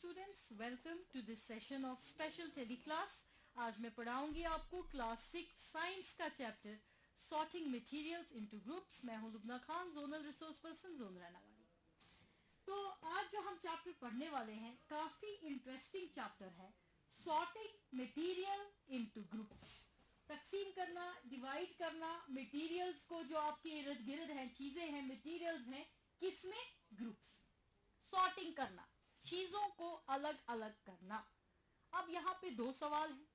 students, welcome to this session of special tele class. आज मैं पढ़ाऊंगी आपको क्लास 6 साइंस का chapter sorting materials into groups. मैं हूं Lubna Khan, zonal resource person, zone Rainawari. तो आज जो हम चैप्टर पढ़ने वाले हैं काफी इंटरेस्टिंग चैप्टर है, सॉर्टिंग मटेरियल इनटू ग्रुप्स। तकसीम करना, डिवाइड करना मटेरियल्स को, जो आपके इर्द गिर्द हैं, चीजें हैं, मटेरियल्स हैं, किसमें? ग्रुप्स। सॉर्टिंग करना, चीजों को अलग अलग करना। अब यहाँ पे दो सवाल हैं,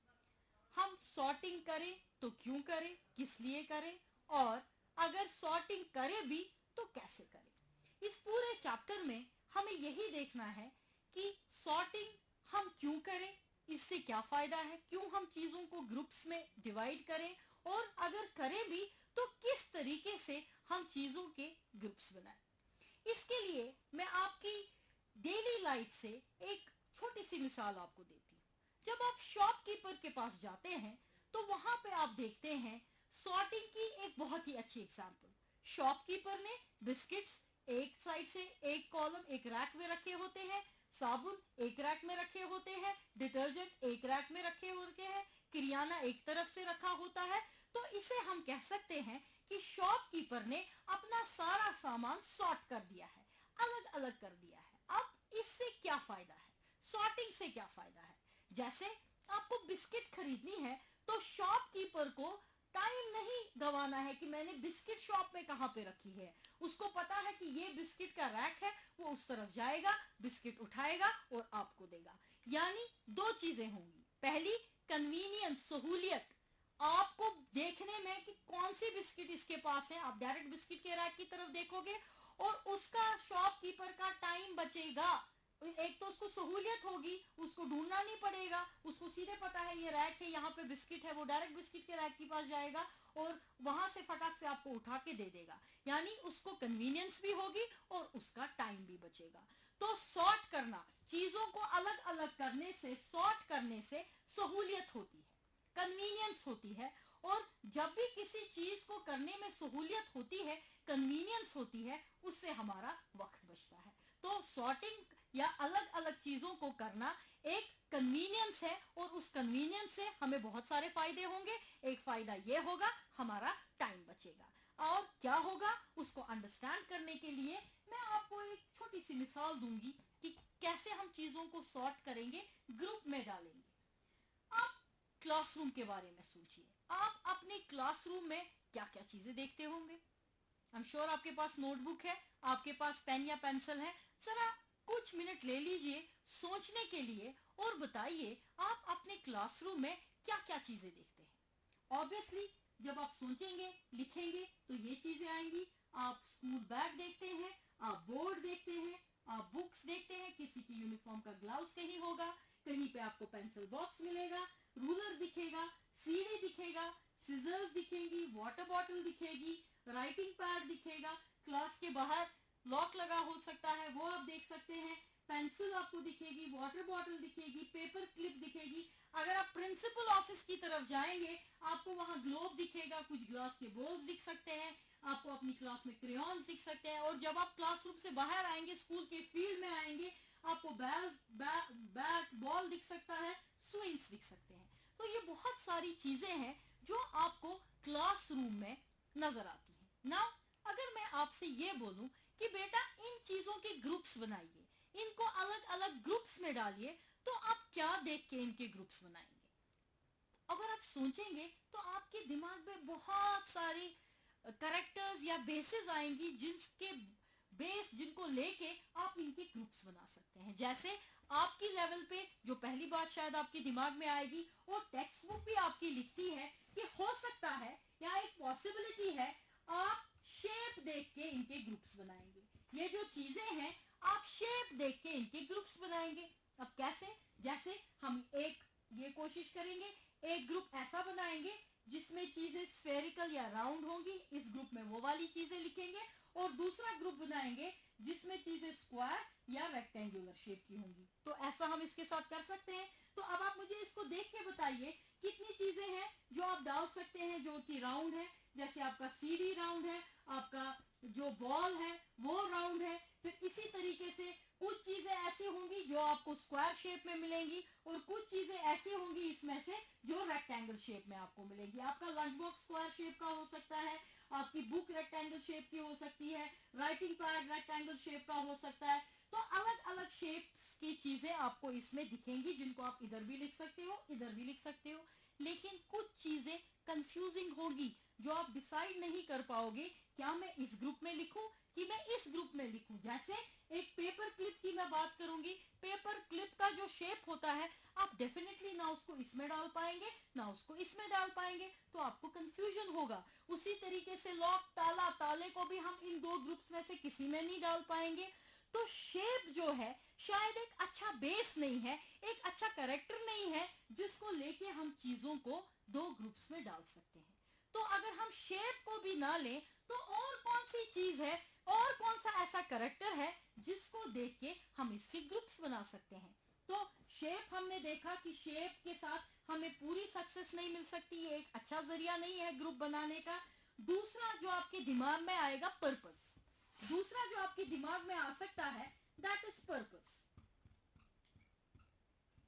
हम सॉर्टिंग करें तो क्यों करें, किस लिए करें, और अगर सॉर्टिंग करें भी तो कैसे करें। इस पूरे चैप्टर में हमें यही देखना है कि सॉर्टिंग हम क्यों करें, इससे क्या फायदा है, क्यों हम चीजों को ग्रुप्स में डिवाइड करें, और अगर करें भी तो किस तरीके से हम चीजों के ग्रुप्स बनाएं। इसके लिए मैं आपकी डेली लाइफ से एक छोटी सी मिसाल आपको देती हूँ। जब आप शॉपकीपर के पास जाते हैं तो वहां पे आप देखते हैं सॉर्टिंग की एक बहुत ही अच्छी एग्जांपल। शॉपकीपर ने बिस्किट्स एक साइड से एक कॉलम, एक रैक में रखे होते हैं, साबुन एक रैक में रखे होते हैं, डिटर्जेंट एक रैक में रखे होते हैं, किरियाना एक तरफ से रखा होता है। तो इसे हम कह सकते हैं कि शॉपकीपर ने अपना सारा सामान सॉर्ट कर दिया है, अलग अलग कर दिया है। अब इससे क्या फायदा है, सॉर्टिंग से क्या फायदा है? जैसे आपको बिस्किट खरीदनी है तो शॉपकीपर को टाइम नहीं गवाना है कि मैंने बिस्किट शॉप में कहां पे रखी है। उसको पता है कि ये बिस्किट का रैक है, वो उस तरफ जाएगा, बिस्किट उठाएगा और आपको देगा। यानी दो चीजें होंगी, पहली कन्वीनियंस, सहूलियत, आपको देखने में कि कौन सी बिस्किट इसके पास है, आप डायरेक्ट बिस्किट के रैक की तरफ देखोगे और उसका शॉपकीपर का टाइम बचेगा। एक तो उसको सहूलियत होगी, उसको ढूंढना नहीं पड़ेगा, उसको सीधे पता है ये रैक है, यहाँ पे बिस्किट है, वो डायरेक्ट बिस्किट के रैक के पास जाएगा और वहां से फटाक से आपको उठा के दे देगा। यानी उसको कन्वीनियंस भी होगी और उसका टाइम भी बचेगा। तो सॉर्ट करना, चीजों को अलग अलग करने से, सॉर्ट करने से सहूलियत होती है, कन्वीनियंस होती है। और जब भी किसी चीज को करने में सहूलियत होती है, कन्वीनियंस होती है, उससे हमारा वक्त बचता है। तो सॉर्टिंग या अलग अलग चीजों को करना एक कन्वीनियंस है और उस कन्वीनियंस से हमें बहुत सारे फायदे होंगे। एक फायदा ये होगा, हमारा टाइम बचेगा। और क्या होगा, उसको अंडरस्टैंड करने के लिए मैं आपको एक छोटी सी मिसाल दूंगी कि कैसे हम चीजों को सॉर्ट करेंगे, ग्रुप में डालेंगे। आप क्लासरूम के बारे में सोचिए, आप अपने क्लासरूम में क्या क्या चीजें देखते होंगे। आई एम श्योर आपके पास नोटबुक है, आपके पास पेन या पेंसिल है। जरा कुछ मिनट ले लीजिए सोचने के लिए और बताइए आप अपने क्लासरूम में क्या क्या चीजें देखते हैं। ऑब्वियसली जब आप सोचेंगे, लिखेंगे तो ये चीजें आएंगी। आप स्कूल बैग देखते हैं, आप बोर्ड देखते हैं, आप बुक्स देखते हैं, किसी की यूनिफॉर्म का ग्लव्स कहीं होगा, कहीं पे आपको पेंसिल बॉक्स मिलेगा, रूलर दिखेगा, सीढ़ी दिखेगा, सीजर्स दिखेंगी, वाटर बॉटल दिखेगी, राइटिंग पैड दिखेगा, क्लास के बाहर लॉक लगा हो सकता है वो आप देख सकते हैं, पेंसिल आपको दिखेगी, वाटर बॉटल दिखेगी, पेपर क्लिप दिखेगी। अगर आप प्रिंसिपल ऑफिस की तरफ जाएंगे आपको वहां ग्लोब दिखेगा, कुछ ग्लास के बॉल्स दिख सकते हैं, आपको अपनी क्लास में क्रेयॉन्स दिख सकते हैं। और जब आप क्लासरूम से बाहर आएंगे, स्कूल के फील्ड में आएंगे, आपको बैट बॉल दिख सकता है, स्विंग्स दिख सकते हैं। तो ये बहुत सारी चीजें हैं जो आपको क्लासरूम में नजर आती हैं। नाउ अगर मैं आपसे ये बोलूं कि बेटा इन चीजों के ग्रुप्स बनाइए, इनको अलग अलग ग्रुप्स में डालिए, तो आप क्या देख के इनके ग्रुप्स बनाएंगे? अगर आप सोचेंगे तो आपके दिमाग में बहुत सारी कैरेक्टर्स या बेसेस आएंगी जिनके बेस, जिनको लेके आप इनके ग्रुप्स बना सकते हैं। जैसे आपकी लेवल पे जो पहली बात शायद आपके दिमाग में आएगी, वो टेक्स्ट बुक भी आपकी लिखती है कि हो सकता है या एक पॉसिबिलिटी है आप शेप देख के इनके ग्रुप्स बनाएंगे। ये जो चीजें हैं आप शेप देख के इनके ग्रुप्स बनाएंगे। अब कैसे? जैसे हम एक ये कोशिश करेंगे, एक ग्रुप ऐसा बनाएंगे जिसमें चीजें स्फेरिकल या राउंड होंगी, इस ग्रुप में वो वाली चीजें लिखेंगे। और दूसरा ग्रुप बनाएंगे जिसमें चीजें स्क्वायर या रेक्टेंगुलर शेप की होंगी। तो ऐसा हम इसके साथ कर सकते हैं। तो अब आप मुझे इसको देख के बताइए कितनी चीजें हैं जो आप डाल सकते हैं जो कि राउंड है। जैसे आपका सीडी राउंड है, आपका जो बॉल है वो राउंड है, फिर इसी तरीके से कुछ चीजें ऐसी होंगी जो आपको स्क्वायर शेप में मिलेंगी और कुछ चीजें ऐसी होंगी इसमें से जो रेक्टेंगल शेप में आपको मिलेगी। आपका लंच बॉक्स स्क्वायर शेप का हो सकता है, आपकी बुक रेक्टेंगल शेप की हो सकती है, राइटिंग पैड रेक्टेंगल शेप का हो सकता है। तो अलग अलग शेप्स की चीजें आपको इसमें दिखेंगी, जिनको आप इधर भी लिख सकते हो, इधर भी लिख सकते हो। लेकिन कुछ चीजें कंफ्यूजिंग होगी जो आप डिसाइड नहीं कर पाओगे, क्या मैं इस ग्रुप में लिखूं कि मैं इस ग्रुप में लिखूं। जैसे एक पेपर क्लिप की मैं बात करूंगी, पेपर क्लिप का जो शेप होता है आप डेफिनेटली ना उसको इसमें डाल पाएंगे ना उसको इसमें डाल पाएंगे, तो आपको कंफ्यूजन होगा। उसी तरीके से लॉक, ताला, ताले को भी हम इन दो ग्रुप्स में से किसी में नहीं डाल पाएंगे। तो शेप जो है शायद एक अच्छा बेस नहीं है, एक अच्छा कैरेक्टर नहीं है जिसको लेके हम चीजों को दो ग्रुप्स में डाल सकते हैं। तो अगर हम शेप को भी ना लें तो और कौन सी चीज है और कौन सा ऐसा कैरेक्टर है जिसको देख के हम इसके ग्रुप्स बना सकते हैं। तो शेप हमने देखा कि शेप के साथ हमें पूरी सक्सेस नहीं मिल सकती, ये एक अच्छा जरिया नहीं है ग्रुप बनाने का। दूसरा जो आपके दिमाग में आएगा, पर्पस। दूसरा जो आपके दिमाग में आ सकता है दैट इज पर्पस।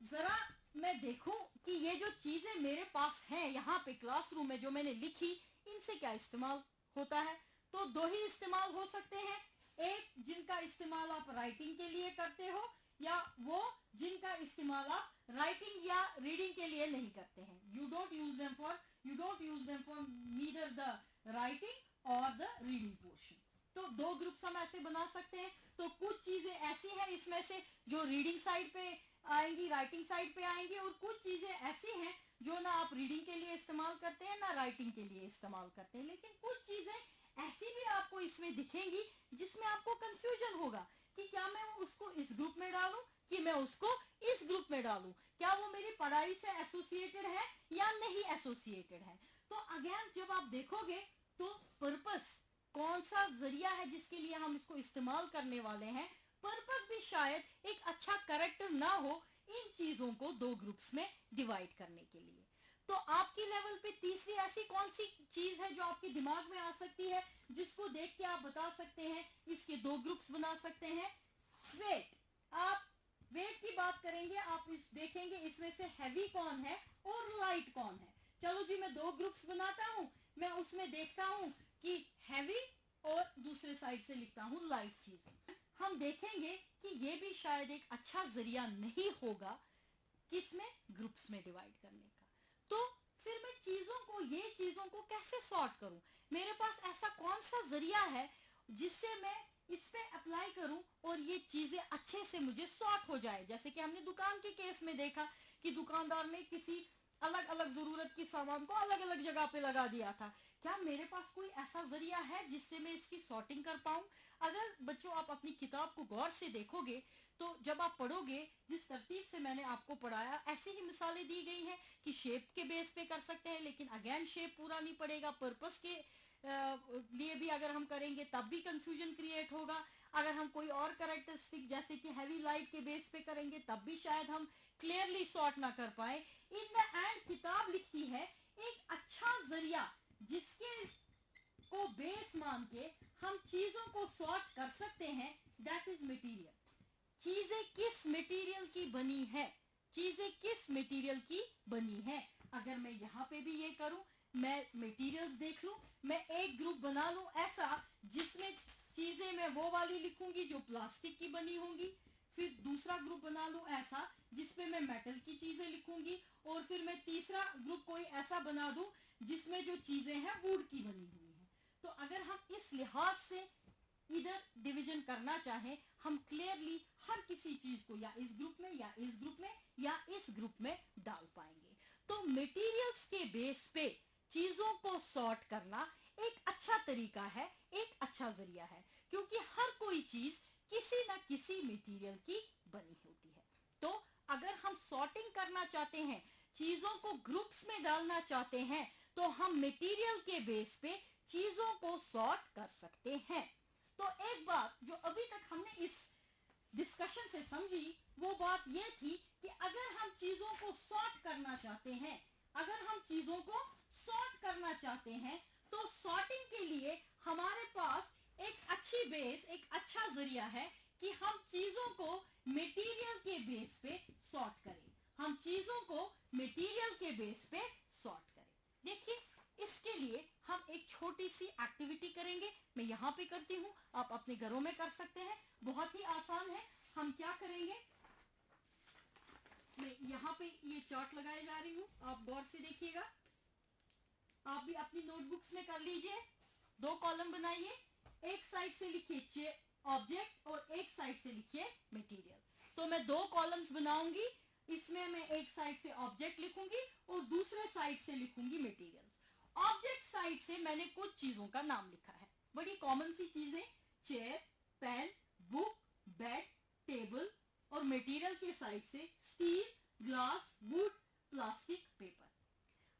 जरा मैं देखूं कि ये जो चीजें मेरे पास हैं यहाँ पे क्लासरूम में जो मैंने लिखी, इनसे क्या इस्तेमाल होता है। तो दो ही इस्तेमाल हो सकते हैं, एक जिनका इस्तेमाल आप राइटिंग के लिए करते हो, या वो जिनका इस्तेमाल आप राइटिंग या रीडिंग के लिए नहीं करते हैं। You don't use them for neither the writing और द रीडिंग पोर्शन। तो दो ग्रुप्स हम ऐसे बना सकते हैं। तो कुछ चीजें ऐसी हैं इसमें से जो रीडिंग साइड पे आएंगी, राइटिंग साइड पे आएंगी, और कुछ चीजें ऐसी हैं जो ना आप रीडिंग के लिए इस्तेमाल करते हैं ना राइटिंग के लिए इस्तेमाल करते हैं। लेकिन कुछ चीजें ऐसी भी आपको इसमें दिखेंगी जिसमें आपको कंफ्यूजन होगा कि क्या मैं उसको इस ग्रुप में डालूं कि मैं उसको इस ग्रुप में डालूं, क्या वो मेरी पढ़ाई से एसोसिएटेड है या नहीं एसोसिएटेड है। तो अगेन जब आप देखोगे तो पर्पस कौन सा जरिया है जिसके लिए हम इसको इस्तेमाल करने वाले हैं, पर्पस भी शायद एक अच्छा कैरेक्टर ना हो इन चीजों को दो ग्रुप्स में डिवाइड करने के लिए। तो आपकी लेवल पे तीसरी ऐसी कौन सी चीज है जो आपके दिमाग में आ सकती है जिसको देख के आप बता सकते हैं इसके दो ग्रुप्स बना सकते हैं। वेट, आप वेट की बात करेंगे, आप इस देखेंगे इसमें से हैवी कौन है और लाइट कौन है। चलो जी, मैं दो ग्रुप्स बनाता हूं, मैं उसमें देखता हूं कि हैवी और दूसरे साइड से लिखता हूं लाइट चीजें। हम देखेंगे कि ये भी शायद एक अच्छा जरिया नहीं होगा किसमें, ग्रुप्स में डिवाइड करने का। तो फिर मैं चीजों को कैसे सॉर्ट करूं, मेरे पास ऐसा कौन सा जरिया है जिससे मैं इस पे अप्लाई करूं और ये चीजें अच्छे से मुझे सॉर्ट हो जाए। जैसे कि हमने दुकान के केस में देखा कि दुकानदार ने किसी अलग अलग जरूरत की सामान को अलग अलग जगह पे लगा दिया था। क्या मेरे पास कोई ऐसा जरिया है जिससे मैं इसकी सॉर्टिंग कर पाऊं। अगर बच्चों आप अपनी किताब को गौर से देखोगे तो जब आप पढ़ोगे, जिस तरतीब से मैंने आपको पढ़ाया ऐसी ही मिसालें दी गई हैं कि शेप के बेस पे कर सकते हैं, लेकिन अगेन शेप पूरा नहीं पड़ेगा। पर्पस के लिए भी अगर हम करेंगे तब भी कंफ्यूजन क्रिएट होगा। अगर हम कोई और कैरेक्टरिस्टिक जैसे कि हैवी लाइट के बेस पे करेंगे तब भी शायद हम क्लियरली सॉर्ट ना कर पाए। इन द एंड किताब लिखती है एक अच्छा जरिया जिसके को बेस मान के हम चीजों को सॉर्ट कर सकते हैं, दैट इज मटेरियल। चीजें किस मटेरियल की बनी है, चीजें किस मटेरियल की बनी है। अगर मैं यहाँ पे भी ये करूं, मैं मटेरियल्स देख लूं, मैं एक ग्रुप बना लूं ऐसा जिसमें चीजें मैं वो वाली लिखूंगी जो प्लास्टिक की बनी होंगी, फिर दूसरा ग्रुप बना लूं ऐसा जिसमें मैं मेटल की चीजें लिखूंगी, और फिर मैं तीसरा ग्रुप कोई ऐसा बना दूं जिसमें जो चीजें हैं वुड की बनी हुई हैं। तो अगर हम इस लिहाज से इधर डिवीजन करना चाहें, हम क्लियरली हर किसी चीज को या इस ग्रुप में या इस ग्रुप में या इस ग्रुप में डाल पाएंगे। तो मटेरियल्स के बेस पे चीजों को सॉर्ट करना एक अच्छा तरीका है, एक अच्छा जरिया है, क्योंकि हर कोई चीज किसी ना किसी मटेरियल की बनी होती है। तो अगर हम सॉर्टिंग करना चाहते हैं, चीजों को ग्रुप्स में डालना चाहते हैं, तो हम मटेरियल के बेस पे चीजों को सॉर्ट कर सकते हैं। तो एक बात जो अभी तक हमने इस डिस्कशन से समझी वो बात यह थी कि अगर हम चीजों को सॉर्ट करना चाहते हैं, अगर हम चीजों को सॉर्ट करना चाहते हैं, तो सॉर्टिंग के लिए हमारे पास एक अच्छी बेस, एक अच्छा जरिया है कि हम चीजों को मटेरियल के बेस पे सॉर्ट करें, हम चीजों को मटेरियल के बेस पे सॉर्ट करें। देखिए, इसके लिए हम एक छोटी सी एक्टिविटी करेंगे। मैं यहाँ पे करती हूँ, आप अपने घरों में कर सकते हैं, बहुत ही आसान है। हम क्या करेंगे, मैं यहाँ पे ये चार्ट लगाए जा रही हूँ, आप गौर से देखिएगा। आप भी अपनी नोटबुक्स में कर लीजिए। 2 कॉलम बनाइए, एक साइड से लिखिए ऑब्जेक्ट और एक साइड से लिखिए मटेरियल। तो मैं 2 कॉलम्स बनाऊंगी, इसमें मैं एक साइड से ऑब्जेक्ट लिखूंगी और दूसरे साइड से लिखूंगी मटेरियल्स। ऑब्जेक्ट साइड से मैंने कुछ चीजों का नाम लिखा है, बड़ी कॉमन सी चीजें, chair, pen, book, bed, table. और मटेरियल के साइड से steel, glass, wood, plastic, paper.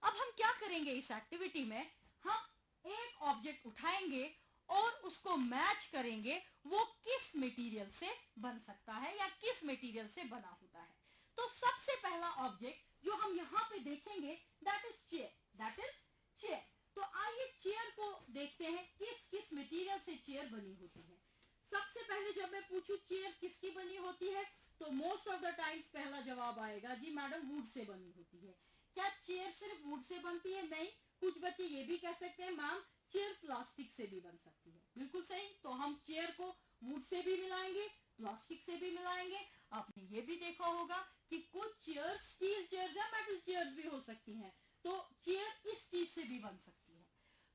अब हम क्या करेंगे इस एक्टिविटी में, हम एक ऑब्जेक्ट उठाएंगे और उसको मैच करेंगे वो किस मटेरियल से बन सकता है या किस मटेरियल से बना होता है। तो सबसे पहला ऑब्जेक्ट जो हम यहाँ पे देखेंगे that is chair, that is chair. तो आइए चेयर को देखते हैं किस किस मटेरियल से चेयर बनी होती है। सबसे पहले जब मैं पूछूं चेयर किसकी बनी होती है, तो मोस्ट ऑफ द टाइम्स पहला जवाब आएगा जी मैडम वुड से बनी होती है। क्या चेयर सिर्फ वुड से बनती है? नहीं, कुछ बच्चे ये भी कह सकते हैं मैम चेयर प्लास्टिक से भी बन सकती है। बिल्कुल सही, तो हम चेयर को वुड से भी मिलाएंगे, प्लास्टिक से भी मिलाएंगे। आपने ये भी देखा होगा कि कुछ चेयर स्टील चेयर्स या मेटल चेयर्स भी हो सकती हैं, तो चेयर इस चीज से भी बन सकती है।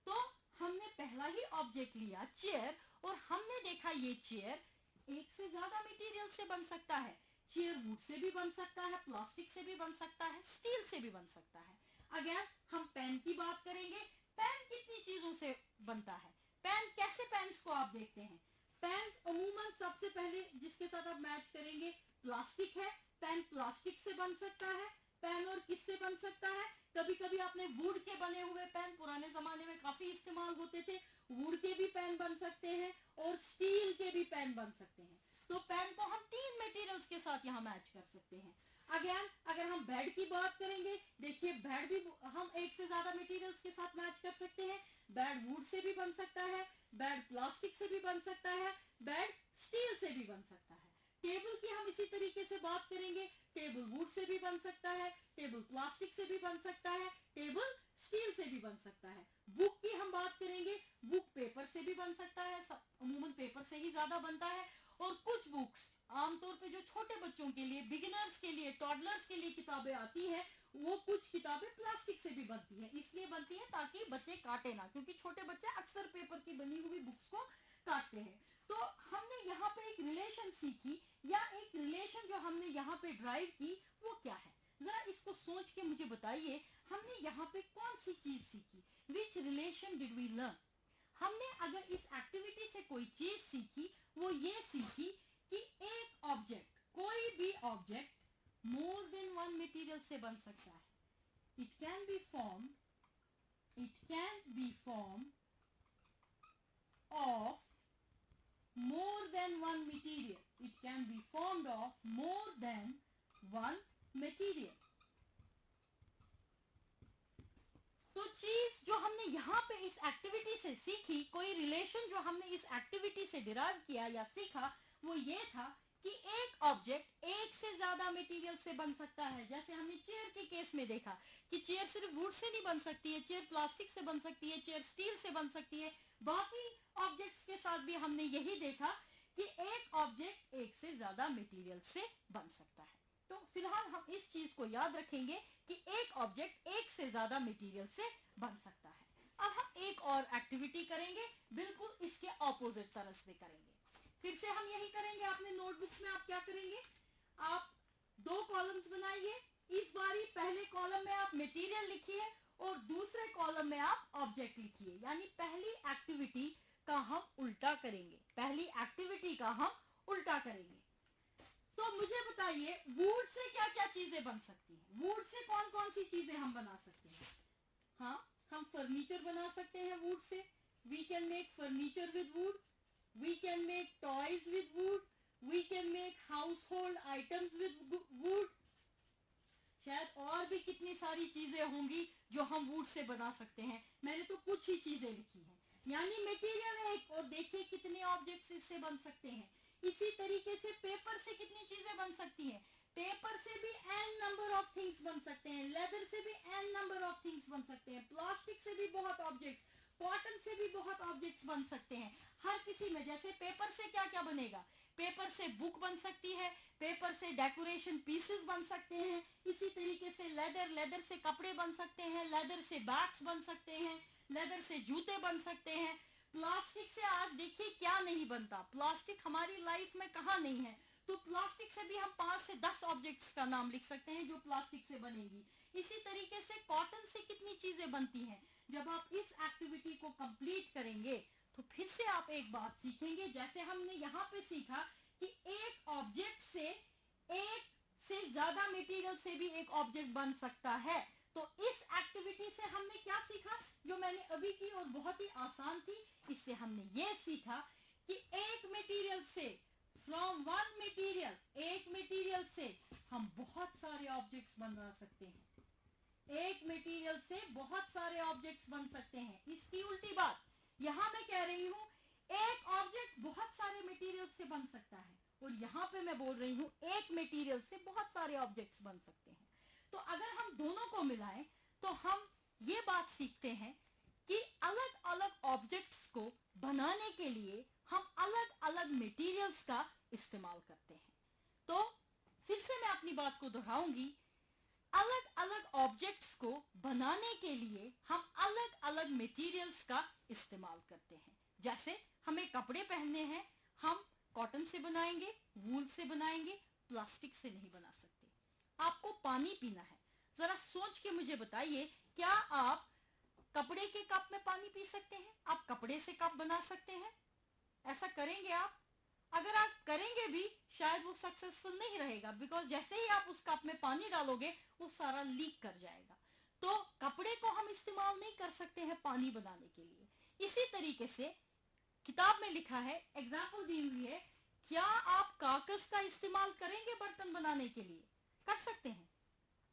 तो हमने पहला ही ऑब्जेक्ट लिया चेयर और हमने देखा ये चेयर एक से ज्यादा मटेरियल से बन सकता है। चेयर वुड से भी बन सकता है, प्लास्टिक से भी बन सकता है, स्टील से भी बन सकता है। अगेन हम पेन की बात करेंगे। पेन कितनी चीजों से बनता है? पेन, कैसे पेन्स को आप देखते हैं? पेन अमूमन सबसे पहले जिसके साथ आप मैच करेंगे प्लास्टिक है, पेन प्लास्टिक से बन सकता है। पेन और किससे बन सकता है? कभी कभी आपने वुड के बने हुए पेन, पुराने जमाने में काफी इस्तेमाल होते थे, वुड के भी पेन बन सकते हैं और स्टील के भी पेन बन सकते हैं। तो पेन को हम 3 मटेरियल्स के साथ यहाँ मैच कर सकते हैं। अगेन अगर हम बेड की बात करेंगे, देखिए बेड भी हम एक से ज्यादा मटेरियल्स के साथ मैच कर सकते हैं। बेड वुड से भी बन सकता है, बेड प्लास्टिक से भी बन सकता है, बेड स्टील से भी बन सकता है। टेबल की हम इसी तरीके से बात करेंगे, टेबल वुड से भी बन सकता है, टेबल प्लास्टिक से भी बन सकता है, टेबल स्टील से भी बन सकता है। बुक की हम बात करेंगे, बुक पेपर से भी बन सकता है, अमूमन पेपर से ही ज्यादा बनता है। और कुछ बुक्स आमतौर पे जो छोटे बच्चों के लिए, बिगिनर्स के लिए, टॉडलर्स के लिए किताबें आती हैं, वो कुछ किताबें प्लास्टिक से भी बनती हैं। इसलिए बनती है ताकि बच्चे काटे ना, क्योंकि छोटे बच्चे अक्सर पेपर की बनी हुई बुक्स को काटते हैं। तो हमने यहाँ पे एक रिलेशन सीखी या एक रिलेशन जो हमने यहाँ पे ड्राइव की वो क्या है, जरा इसको सोच के मुझे बताइए। हमने यहाँ पे कौन सी चीज सीखी? विच रिलेशन डिड वी लर्न? हमने अगर इस एक्टिविटी से कोई चीज सीखी वो ये सीखी कि एक ऑब्जेक्ट, कोई भी object more than one material से बन सकता है। It can be form of more than one material. It can be formed of more than one material. तो चीज जो हमने यहाँ पे इस एक्टिविटी से सीखी, कोई रिलेशन जो हमने इस एक्टिविटी से डिराइव किया या सीखा, वो ये था कि एक ऑब्जेक्ट एक से ज्यादा मटेरियल से बन सकता है। जैसे हमने चेयर के केस में देखा कि चेयर सिर्फ वुड से नहीं बन सकती है, चेयर प्लास्टिक से बन सकती है, चेयर स्टील से बन सकती है। बाकी ऑब्जेक्ट्स के साथ भी हमने यही देखा कि एक ऑब्जेक्ट एक से ज्यादा मटेरियल से बन सकता है। तो फिलहाल हम इस चीज को याद रखेंगे कि एक ऑब्जेक्ट एक से ज्यादा मटेरियल से बन सकता है। अब हम एक और एक्टिविटी करेंगे, बिल्कुल इसके ऑपोजिट तरह से करेंगे। फिर से हम यही करेंगे। अपने नोटबुक्स में आप क्या करेंगे, आप 2 कॉलम्स बनाइए। इस बारी पहले कॉलम में आप मटेरियल लिखिए और दूसरे कॉलम में आप ऑब्जेक्ट लिखिए। यानी पहली एक्टिविटी का हम उल्टा करेंगे, पहली एक्टिविटी का हम उल्टा करेंगे। तो मुझे बताइए वुड से क्या क्या चीजें बन सकती हैं? वुड से कौन कौन सी चीजें हम बना सकते हैं? हाँ, हम फर्नीचर बना सकते हैं वुड से। We can make furniture with wood, we can make toys with wood, we can make household items with wood. शायद और भी कितनी सारी चीजें होंगी जो हम वुड से बना सकते हैं। मैंने तो कुछ ही चीजें लिखी हैं। यानी मटेरियल है और देखिए कितने ऑब्जेक्ट्स इससे बन सकते हैं। इसी तरीके से पेपर से कितनी चीजें बन सकती हैं, पेपर से भी n नंबर ऑफ थिंग्स बन सकते हैं, लेदर से भी n नंबर ऑफ थिंग्स बन सकते हैं, प्लास्टिक से भी बहुत ऑब्जेक्ट्स, कॉटन से भी बहुत ऑब्जेक्ट्स बन सकते हैं। हर किसी में, जैसे पेपर से क्या क्या बनेगा, पेपर से बुक बन सकती है, पेपर से डेकोरेशन पीसेस बन सकते हैं, इसी तरीके से लेदर से कपड़े बन सकते हैं, लेदर से बैग्स बन सकते हैं, लेदर से जूते बन सकते हैं। प्लास्टिक से आज देखिए क्या नहीं बनता, प्लास्टिक हमारी लाइफ में कहाँ नहीं है, तो प्लास्टिक से भी हम 5 से 10 ऑब्जेक्ट्स का नाम लिख सकते हैं जो प्लास्टिक से बनेगी। इसी तरीके से कॉटन से कितनी चीजें बनती हैं। जब आप इस एक्टिविटी को कंप्लीट करेंगे तो फिर से आप एक बात सीखेंगे, जैसे हमने यहाँ पे सीखा कि एक ऑब्जेक्ट से एक से ज्यादा मटेरियल से भी एक ऑब्जेक्ट बन सकता है। तो इस एक्टिविटी से हमने क्या सीखा, जो मैंने अभी की और बहुत ही आसान थी, इससे हमने ये सीखा कि एक मटेरियल से, फ्रॉम वन मटेरियल, एक मटेरियल से हम बहुत सारे ऑब्जेक्ट्स बना सकते हैं। एक मटेरियल से बहुत सारे ऑब्जेक्ट्स बन सकते हैं। इसकी उल्टी बात यहां मैं कह रही हूं, एक ऑब्जेक्ट बहुत सारे मटेरियल से बन सकता है, और यहां पे मैं बोल रही हूं एक मटेरियल से बहुत सारे ऑब्जेक्ट्स बन सकते हैं। तो अगर हम दोनों को मिलाएं तो हम ये बात सीखते हैं कि अलग अलग ऑब्जेक्ट्स को बनाने के लिए हम अलग अलग मटेरियल्स का इस्तेमाल करते हैं। तो फिर से मैं अपनी बात को दोहराऊंगी, अलग अलग ऑब्जेक्ट्स को बनाने के लिए हम अलग अलग मटेरियल्स का इस्तेमाल करते हैं। जैसे हमें कपड़े पहनने हैं, हम कॉटन से बनाएंगे, वूल से बनाएंगे, प्लास्टिक से नहीं बना सकते। आपको पानी पीना है, जरा सोच के मुझे बताइए, क्या आप कपड़े के कप में पानी पी सकते हैं? आप कपड़े से कप बना सकते हैं? ऐसा करेंगे आप? अगर आप करेंगे भी शायद वो सक्सेसफुल नहीं रहेगा, बिकॉज जैसे ही आप उस कप में पानी डालोगे वो सारा लीक कर जाएगा। तो कपड़े को हम इस्तेमाल नहीं कर सकते हैं पानी बनाने के लिए। इसी तरीके से किताब में लिखा है, एग्जाम्पल दी हुई है, क्या आप कागज का इस्तेमाल करेंगे बर्तन बनाने के लिए? कर सकते हैं।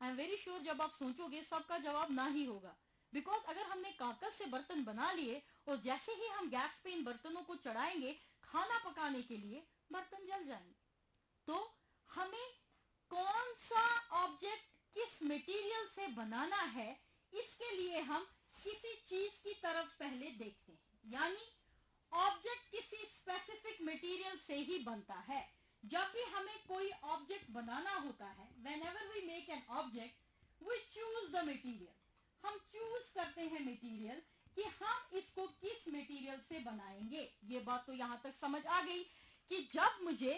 आई एम वेरी श्योर जब आप सोचोगे सबका जवाब ना ही होगा, बिकॉज अगर हमने कागज से बर्तन बना लिए और जैसे ही हम गैस पे इन बर्तनों को चढ़ाएंगे खाना पकाने के लिए, बर्तन जल जाएंगे। तो हमें कौन सा ऑब्जेक्ट किस मटेरियल से बनाना है, इसके लिए हम किसी चीज की तरफ पहले देखते हैं, यानी ऑब्जेक्ट किसी स्पेसिफिक मटेरियल से ही बनता है। जब भी हमें कोई ऑब्जेक्ट बनाना होता है, whenever we make an object, we choose the material. हम चूज करते हैं मटेरियल कि हम इसको किस मटेरियल से बनाएंगे। ये बात तो यहां तक समझ आ गई कि जब मुझे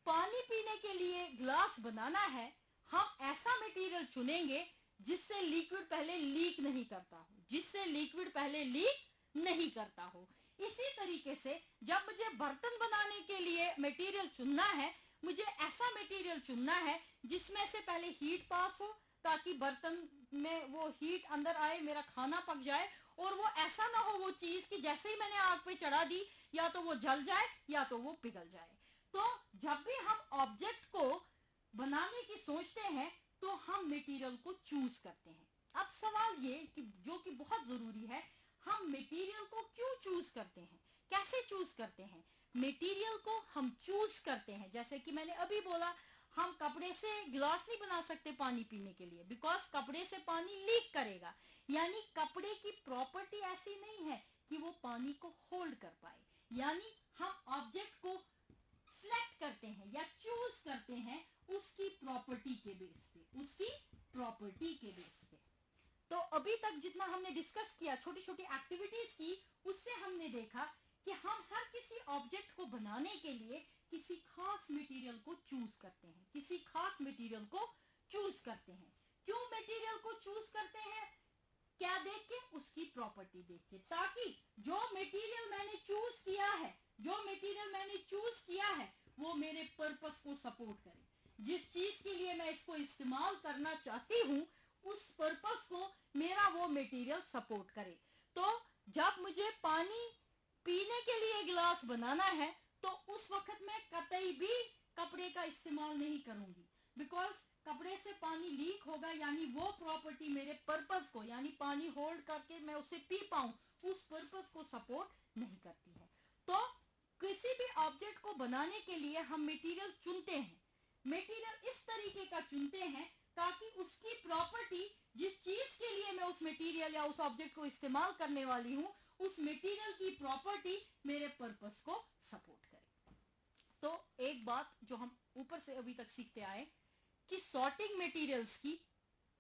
पानी पीने के लिए ग्लास बनाना है, हम ऐसा मटेरियल चुनेंगे जिससे लिक्विड पहले लीक नहीं करता हो, जिससे लिक्विड पहले लीक नहीं करता हो। इसी तरीके से जब मुझे बर्तन बनाने के लिए मटेरियल चुनना है, मुझे ऐसा मटेरियल चुनना है जिसमें से पहले हीट पास हो, ताकि बर्तन में वो हीट अंदर आए, मेरा खाना पक जाए, और वो ऐसा ना हो वो चीज कि जैसे ही मैंने आग पे चढ़ा दी या तो वो जल जाए या तो वो पिघल जाए। तो जब भी हम ऑब्जेक्ट को बनाने की सोचते हैं तो हम मटेरियल को चूज करते हैं। अब सवाल ये कि जो कि बहुत जरूरी है, हम मटेरियल को क्यों चूज करते हैं, कैसे चूज करते हैं? मटेरियल को हम चूज करते हैं, जैसे कि मैंने अभी बोला, हम कपड़े से गिलास नहीं बना सकते पानी पीने के लिए, बिकॉज कपड़े से पानी लीक करेगा। यानी कपड़े की प्रॉपर्टी ऐसी नहीं है कि वो पानी को होल्ड कर पाए। यानी हम ऑब्जेक्ट को सिलेक्ट करते हैं या चूज करते हैं उसकी प्रॉपर्टी के बेस पे, उसकी प्रॉपर्टी के बेस पे। तो अभी तक जितना हमने डिस्कस किया, छोटी छोटी एक्टिविटीज की, उससे हमने देखा कि हम हर किसी ऑब्जेक्ट को बनाने के लिए किसी खास मटेरियल को चूज करते हैं, किसी खास मटेरियल को चूज करते हैं। क्यों मटेरियल को चूज करते हैं? क्या देख के? उसकी प्रॉपर्टी देख के, ताकि जो मटेरियल मैंने चूज किया है, जो मटेरियल मैंने चूज किया है वो मेरे पर्पस को सपोर्ट करे। जिस चीज के लिए मैं इसको इस्तेमाल करना चाहती हूँ उस पर्पस को मेरा वो मटेरियल सपोर्ट करे। तो जब मुझे पानी पीने के लिए गिलास बनाना है तो उस वक्त मैं कतई भी कपड़े का इस्तेमाल नहीं करूंगी, बिकॉज कपड़े से पानी लीक होगा, यानी वो प्रॉपर्टी मेरे पर्पस को, यानी पानी होल्ड करके मैं उसे पी पाऊं, उस पर्पस को सपोर्ट नहीं करती है। तो किसी किसी भी ऑब्जेक्ट को बनाने के लिए हम मटेरियल चुनते हैं। मटेरियल इस तरीके का चुनते हैं ताकि उसकी प्रॉपर्टी, जिस चीज के लिए मैं उस मटेरियल या उस ऑब्जेक्ट को इस्तेमाल करने वाली हूं, उस मटेरियल की प्रॉपर्टी मेरे पर्पस को सपोर्ट करे। तो एक बात जो हम ऊपर से अभी तक सीखते आए कि सॉर्टिंग मटेरियल्स की,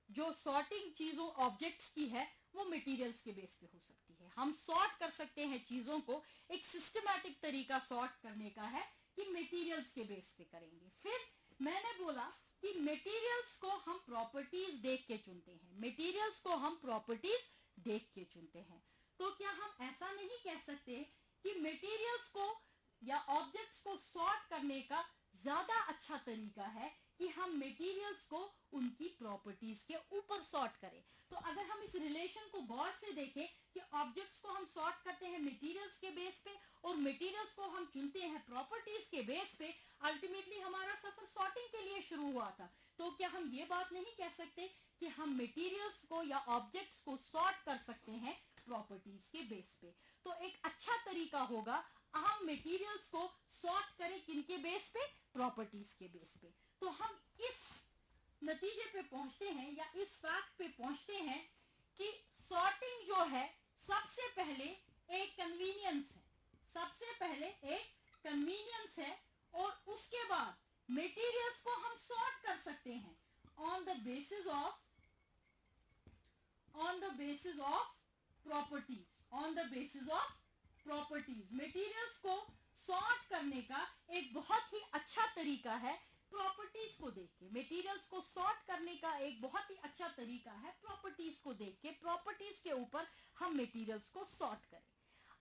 जो सॉर्टिंग चीजों ऑब्जेक्ट्स की है, वो मटेरियल्स के बेस पे हो सकती है। हम सॉर्ट कर सकते हैं चीजों को, एक सिस्टमैटिक तरीका सॉर्ट करने का है कि मटेरियल्स के बेस पे करेंगे। फिर मैंने बोला कि मटेरियल्स को हम प्रॉपर्टीज देख के चुनते हैं, मटेरियल्स को हम प्रॉपर्टीज देख के चुनते हैं। तो क्या हम ऐसा नहीं कह सकते कि मटेरियल्स को या ऑब्जेक्ट्स को सॉर्ट करने का ज्यादा अच्छा तरीका है कि हम मटेरियल्स को उनकी प्रॉपर्टीज के ऊपर सॉर्ट करें? तो अगर हम इस रिलेशन को गौर से देखें कि ऑब्जेक्ट्स को हम सॉर्ट करते हैं मटेरियल्स के बेस पे और मटेरियल्स को हम चुनते हैं प्रॉपर्टीज के बेस पे, अल्टीमेटली हमारा सफर सॉर्टिंग के लिए शुरू हुआ था। तो क्या हम ये बात नहीं कह सकते कि हम मटेरियल्स को या ऑब्जेक्ट्स को सॉर्ट कर सकते हैं प्रॉपर्टीज के बेस पे? तो एक अच्छा तरीका होगा हम मटेरियल्स को सॉर्ट करें किनके बेस पे? प्रॉपर्टीज के बेस पे। तो हम इस नतीजे पे पहुंचते हैं या इस फैक्ट पे पहुंचते हैं कि सॉर्टिंग जो है सबसे पहले एक कन्वीनियंस है, सबसे पहले एक कन्वीनियंस है, और उसके बाद मटेरियल्स को हम सॉर्ट कर सकते हैं on the basis of properties, on the basis of properties. Materials को सॉर्ट करने का एक बहुत ही अच्छा तरीका है प्रॉपर्टीज को देख के। मटेरियल्स को सॉर्ट करने का एक बहुत ही अच्छा तरीका है प्रॉपर्टीज को देख के, प्रॉपर्टीज के ऊपर हम मटेरियल्स को सॉर्ट करें।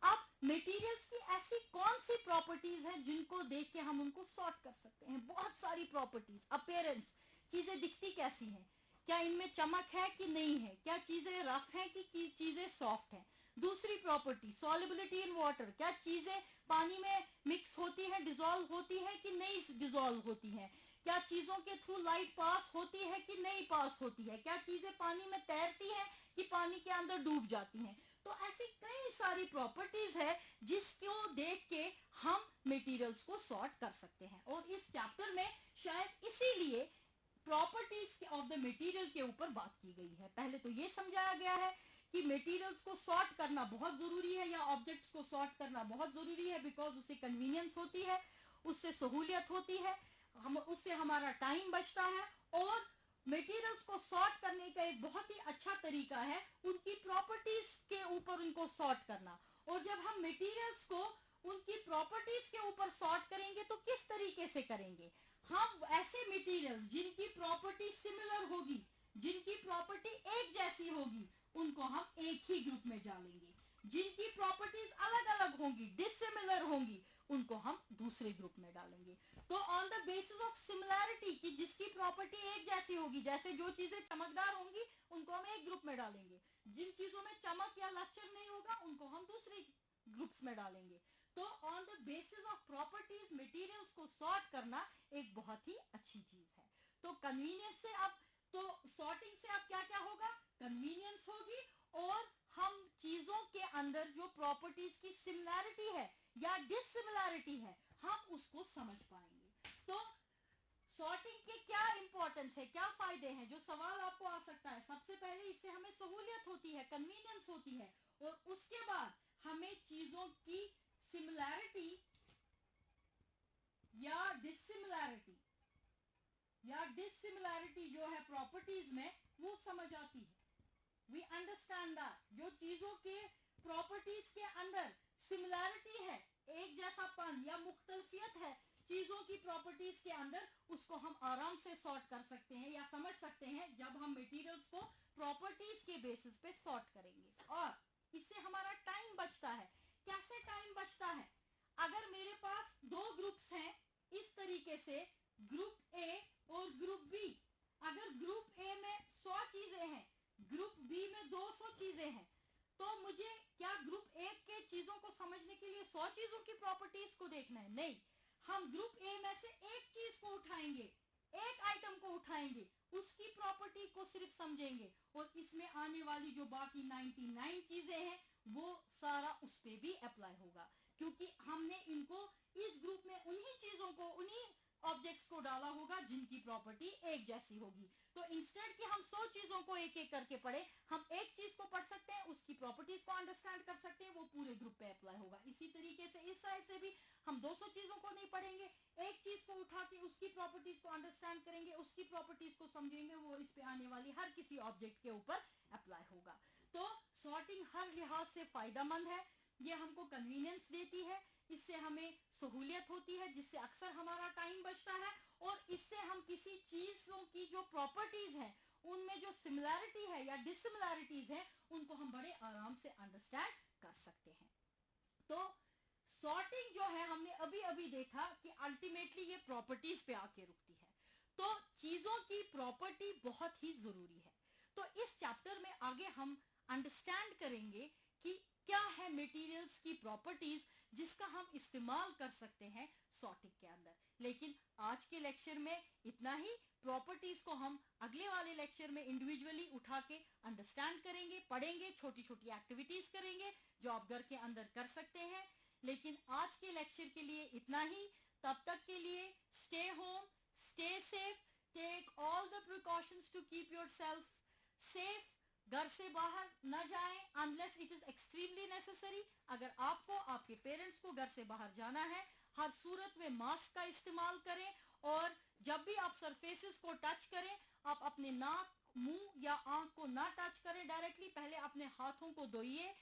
अब मटेरियल्स की ऐसी कौन सी प्रॉपर्टीज हैं जिनको देख के हम उनको सॉर्ट कर सकते हैं? बहुत सारी प्रॉपर्टीज। अपीयरेंस, चीजें दिखती कैसी हैं, क्या इनमें चमक है कि नहीं है, क्या चीजें रफ हैं कि चीजें सॉफ्ट हैं। दूसरी प्रॉपर्टी सॉल्युबिलिटी इन वाटर, क्या चीजें पानी में मिक्स होती हैं, डिसॉल्व होती हैं कि नहीं डिसॉल्व होती हैं, क्या चीजों के थ्रू लाइट पास होती है कि नहीं पास होती है, क्या चीजें पानी में तैरती हैं कि पानी के अंदर डूब जाती हैं। तो ऐसी कई सारी प्रॉपर्टीज है जिसको देख के हम मटेरियल्स को सॉर्ट कर सकते हैं। और इस चैप्टर में शायद इसीलिए प्रॉपर्टीज ऑफ द मटेरियल के ऊपर बात की गई है। पहले तो ये समझाया गया है कि मटेरियल्स को सॉर्ट करना बहुत जरूरी है या ऑब्जेक्ट्स को सॉर्ट करना बहुत जरूरी है, बिकॉज उससे कन्वीनियंस होती है, उससे सहूलियत होती है, हम उससे हमारा टाइम बचता है। और मटेरियल्स को सॉर्ट करने का एक बहुत ही अच्छा तरीका है उनकी प्रॉपर्टीज के ऊपर उनको सॉर्ट करना। और जब हम मटेरियल्स को उनकी प्रॉपर्टीज के ऊपर सॉर्ट करेंगे तो किस तरीके से करेंगे? हम ऐसे मटेरियल्स जिनकी प्रॉपर्टी सिमिलर होगी, जिनकी प्रॉपर्टी एक जैसी होगी, उनको हम एक ही ग्रुप में डालेंगे। जिनकी प्रॉपर्टीज अलग अलग होंगी, डिसिमिलर होंगी, उनको हम दूसरे ग्रुप में डालेंगे। तो on the basis of similarity, कि जिसकी प्रॉपर्टी एक जैसी होगी, जैसे जो चीजें चमकदार होंगी उनको हम एक ग्रुप में डालेंगे, जिन चीजों में चमक या लचर नहीं होगा उनको हम दूसरे ग्रुप्स में डालेंगे। तो on the basis of properties materials को सॉर्ट करना एक बहुत ही अच्छी चीज है। तो कन्वीनियंस से अब, तो सॉर्टिंग से अब क्या क्या होगा? कन्वीनियंस होगी, और हम चीजों के अंदर जो प्रॉपर्टीज की सिमिलैरिटी है या डिसिमिलैरिटी है, हम उसको समझ पाएंगे। तो सॉर्टिंग के क्या इंपॉर्टेंस है, क्या फायदे हैं, जो सवाल आपको आ सकता है। सबसे पहले इससे हमें सहूलियत होती है, कन्वीनियंस होती है, और उसके बाद हमें चीजों की सिमिलैरिटी या डिसिमिलैरिटी जो है प्रॉपर्टीज में, वो समझ आती है। वी अंडरस्टैंड दैट जो चीजों के प्रॉपर्टीज के अंदर सिमिलैरिटी है, एक जैसापन या मुख्तलिफियत है चीजों की प्रॉपर्टीज के अंदर, उसको हम आराम से सॉर्ट कर सकते हैं या समझ सकते हैं जब हम मटेरियल्स को प्रॉपर्टीज के बेसिस पे सॉर्ट करेंगे। और इससे हमारा टाइम बचता है। कैसे टाइम बचता है? अगर मेरे पास दो ग्रुप्स हैं इस तरीके से, ग्रुप ए और ग्रुप बी, अगर ग्रुप ए में 100 चीजें हैं, ग्रुप बी में 200 चीजें हैं, तो मुझे क्या ग्रुप ए के चीजों को समझने के लिए 100 चीजों की प्रॉपर्टीज को देखना है? नहीं, हम ग्रुप ए में से एक चीज को उठाएंगे, एक आइटम को उठाएंगे, उसकी प्रॉपर्टी को सिर्फ समझेंगे, और इसमें आने वाली जो बाकी 99 चीजें हैं वो सारा उस पे भी अप्लाई होगा, क्योंकि हमने इनको इस ग्रुप में उन्हीं चीजों को, उन्हीं ऑब्जेक्ट्स को डाला होगा जिनकी प्रॉपर्टी एक जैसी होगी। तो इंस्टेड कि हम 100 चीजों को एक एक करके पढ़े, हम एक चीज को पढ़ सकते हैं, उसकी प्रॉपर्टीज को अंडरस्टैंड कर सकते हैं, वो पूरे ग्रुप पे अप्लाई होगा। इसी तरीके से इस साइड से भी हम 200 चीजों को नहीं पढ़ेंगे, एक चीज को उठा के उसकी प्रॉपर्टीज को अंडरस्टैंड करेंगे, उसकी प्रॉपर्टीज को समझेंगे, वो इस पे आने वाली हर किसी ऑब्जेक्ट के ऊपर अप्लाई होगा। तो सॉर्टिंग हर लिहाज से फायदेमंद है, ये हमको कन्वीनियंस देती है, इससे हमें सहूलियत होती है, जिससे अक्सर हमारा टाइम बचता है, और इससे हम किसी चीजों की जो प्रॉपर्टीज हैं उनमें जो सिमिलैरिटी है या डिसिमिलैरिटीज है उनको हम बड़े आराम से अंडरस्टैंड कर सकते हैं। तो सॉर्टिंग जो है हमने अभी अभी देखा कि अल्टीमेटली ये प्रॉपर्टीज पे आके रुकती है। तो चीजों की प्रॉपर्टी बहुत ही जरूरी है। तो इस चैप्टर में आगे हम अंडरस्टैंड करेंगे कि क्या है मटेरियल्स की प्रॉपर्टीज जिसका हम इस्तेमाल कर सकते हैं सॉर्टिंग के अंदर। लेकिन आज के लेक्चर में इतना ही, प्रॉपर्टीज को हम अगले वाले लेक्चर में इंडिविजुअली उठा के अंडरस्टैंड करेंगे, पढ़ेंगे, छोटी छोटी एक्टिविटीज करेंगे जो आप घर के अंदर कर सकते हैं। लेकिन आज के लेक्चर के लिए इतना ही। तब तक के लिए stay home, stay safe, take all the precautions to keep yourself safe. घर से बाहर न जाएं unless it is extremely necessary. अगर आपको, आपके पेरेंट्स को घर से बाहर जाना है, हर सूरत में मास्क का इस्तेमाल करें, और जब भी आप सरफेसेस को टच करें, आप अपने नाक, मुंह या आंख को ना टच करें डायरेक्टली, पहले अपने हाथों को धोइए।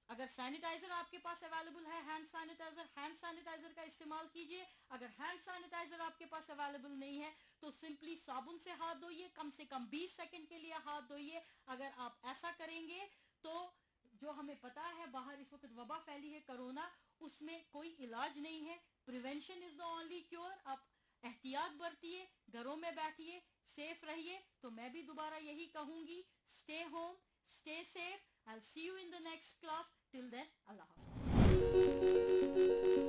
अगर सैनिटाइजर आपके पास अवेलेबल है, हैंड सैनिटाइजर का इस्तेमाल कीजिए। अगर हैंड सैनिटाइजर आपके पास अवेलेबल नहीं है तो सिंपली साबुन से हाथ धोइए, कम से कम 20 सेकंड के लिए हाथ धोइए। अगर आप ऐसा करेंगे तो जो हमें पता है बाहर इस वक्त वबा फैली है कोरोना, उसमें कोई इलाज नहीं है, prevention is the only cure. आप एहतियात बरतिए, घरों में बैठिए, सेफ रहिए। तो मैं भी दोबारा यही कहूंगी, stay home, stay safe. I'll see you in the next class. Till then, Allah Hafiz.